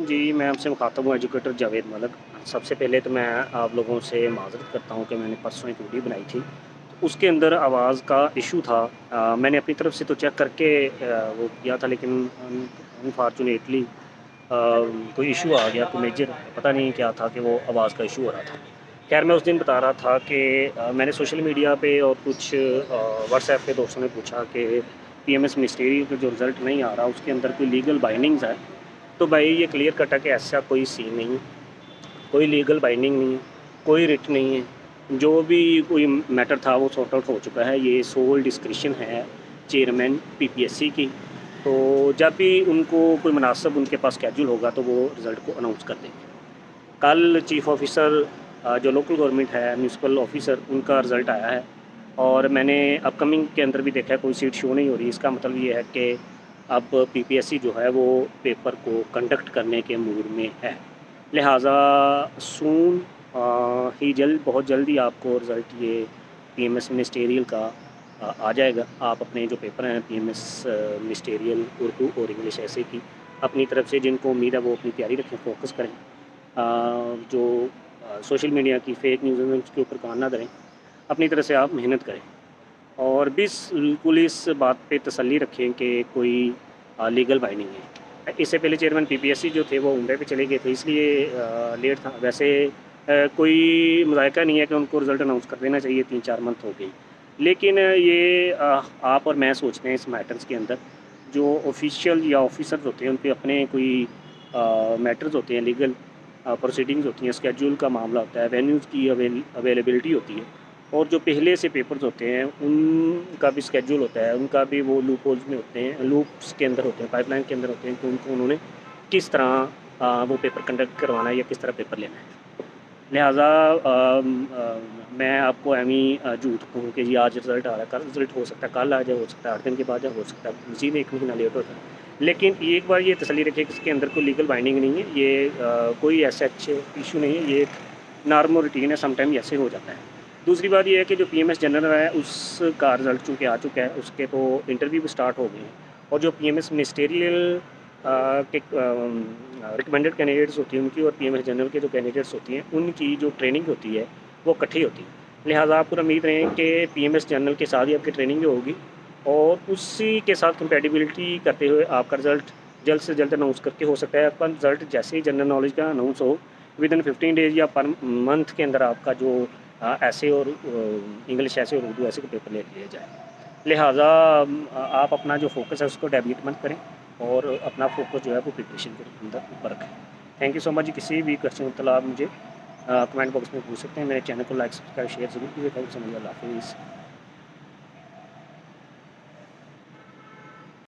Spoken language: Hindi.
जी, मैं आपसे मुखातब हूँ एजुकेटर जावेद मलिक। सबसे पहले तो मैं आप लोगों से माज़रत करता हूँ कि मैंने परसों एक वीडियो बनाई थी। तो उसके अंदर आवाज़ का इश्यू था। मैंने अपनी तरफ से तो चेक करके वो किया था, लेकिन अनफॉर्चुनेटली कोई इश्यू आ गया, कोई मेजर पता नहीं क्या था कि वो आवाज़ का इश्यू हो रहा था। ख़ैर मैं उस दिन बता रहा था कि मैंने सोशल मीडिया पे और कुछ व्हाट्सएप पे दोस्तों ने पूछा कि पीएमएस मिनिस्ट्रियल का जो रिज़ल्ट नहीं आ रहा उसके अंदर कोई लीगल बाइंडिंग्स है। तो भाई ये क्लियर कट है कि ऐसा कोई सीन नहीं, कोई लीगल बाइंडिंग नहीं है, कोई रिट नहीं है। जो भी कोई मैटर था वो सॉर्ट आउट हो चुका है। ये सोल डिस्क्रिशन है चेयरमैन पीपीएससी की। तो जब भी उनको कोई मुनासिब उनके पास स्केड्यूल होगा तो वो रिज़ल्ट को अनाउंस कर देंगे। कल चीफ ऑफिसर जो लोकल गवर्नमेंट है, म्यूनसिपल ऑफिसर, उनका रिज़ल्ट आया है और मैंने अपकमिंग के अंदर भी देखा है कोई सीट शो नहीं हो रही। इसका मतलब ये है कि अब पीपीएससी जो है वो पेपर को कंडक्ट करने के मूड में है। लिहाजा सून ही बहुत जल्दी आपको रिज़ल्ट ये पीएमएस मिनिस्टेरियल का आ जाएगा। आप अपने जो पेपर हैं पीएमएस मिनिस्टेरियल उर्दू और इंग्लिश ऐसे की अपनी तरफ से जिनको उम्मीद है वो अपनी तैयारी रखें, फोकस करें। जो सोशल मीडिया की फ़ेक न्यूज़ हैं उसके ऊपर कान ना धरें, अपनी तरफ से आप मेहनत करें और बिल्कुल इस बात पे तसल्ली रखें कि कोई लीगल बाइंडिंग है। इससे पहले चेयरमैन पीपीएससी जो थे वो उम्रे पे चले गए थे, इसलिए लेट था। वैसे कोई मज़ायका नहीं है कि उनको रिज़ल्ट अनाउंस कर देना चाहिए, 3-4 मंथ हो गई। लेकिन ये आप और मैं सोचते हैं इस मैटर्स के अंदर जो ऑफिशियल या ऑफिसर्स होते हैं उनके अपने कोई मैटर्स होते हैं, लीगल प्रोसीडिंग्स होती हैं, स्केड्यूल का मामला होता है, वेन्यूज़ की अवेलेबिलिटी होती है और जो पहले से पेपर्स होते हैं उनका भी स्केड्यूल होता है, उनका भी वो लूप होल्स में होते हैं, लूप्स के अंदर होते हैं, पाइपलाइन के अंदर होते हैं कि उनको उन्होंने किस तरह वो पेपर कंडक्ट करवाना है या किस तरह पेपर लेना है। लिहाजा मैं आपको एमी झूठ कहूँ कि जी आज रिज़ल्ट आ रहा है, कल रिज़ल्ट हो सकता है, कल आ जाए, हो सकता है 8 दिन के बाद जाए, हो सकता है मज़ीद 1 महीना लेट होता है। लेकिन एक बार ये तसल्ली रखिए कि इसके अंदर कोई लीगल बाइंडिंग नहीं है, ये कोई एसएच इश्यू नहीं है, ये एक नॉर्मल रूटीन है, समटाइम ऐसे हो जाता है। दूसरी बात ये है कि जो पीएमएस जनरल है उसका रिज़ल्ट चूँकि आ चुका है, उसके तो इंटरव्यू भी स्टार्ट हो गए हैं और जो पीएमएस मिनिस्टेरियल के रिकमेंडेड कैंडिडेट्स होती हैं उनकी और पीएमएस जनरल के जो कैंडिडेट्स होती हैं उनकी जो ट्रेनिंग होती है वो इकट्ठी होती है। लिहाजा आप पूरा उम्मीद रहें कि पीएमएस जनरल के साथ ही आपकी ट्रेनिंग भी होगी और उसी के साथ कंपैटिबिलिटी करते हुए आपका रिज़ल्ट जल्द से जल्द अनाउंस करके हो सकता है आपका रिज़ल्ट जैसे ही जनरल नॉलेज का अनाउंस हो विदिन 15 डेज़ या पर मंथ के अंदर आपका जो ऐसे और इंग्लिश ऐसे और उर्दू ऐसे के पेपर ले लिए जाए। लिहाजा आप अपना जो फ़ोकस है उसको डेविएट मत करें और अपना फ़ोकस जो है वो प्रिपरेशन के अंदर ऊपर रखें। Thank you so much. किसी भी क्वेश्चन का आप मुझे कमेंट बॉक्स में पूछ सकते हैं। मेरे चैनल को लाइक, सब्सक्राइब, शेयर ज़रूर कीजिए। Thank you so much. अल्लाह हाफ़िज़।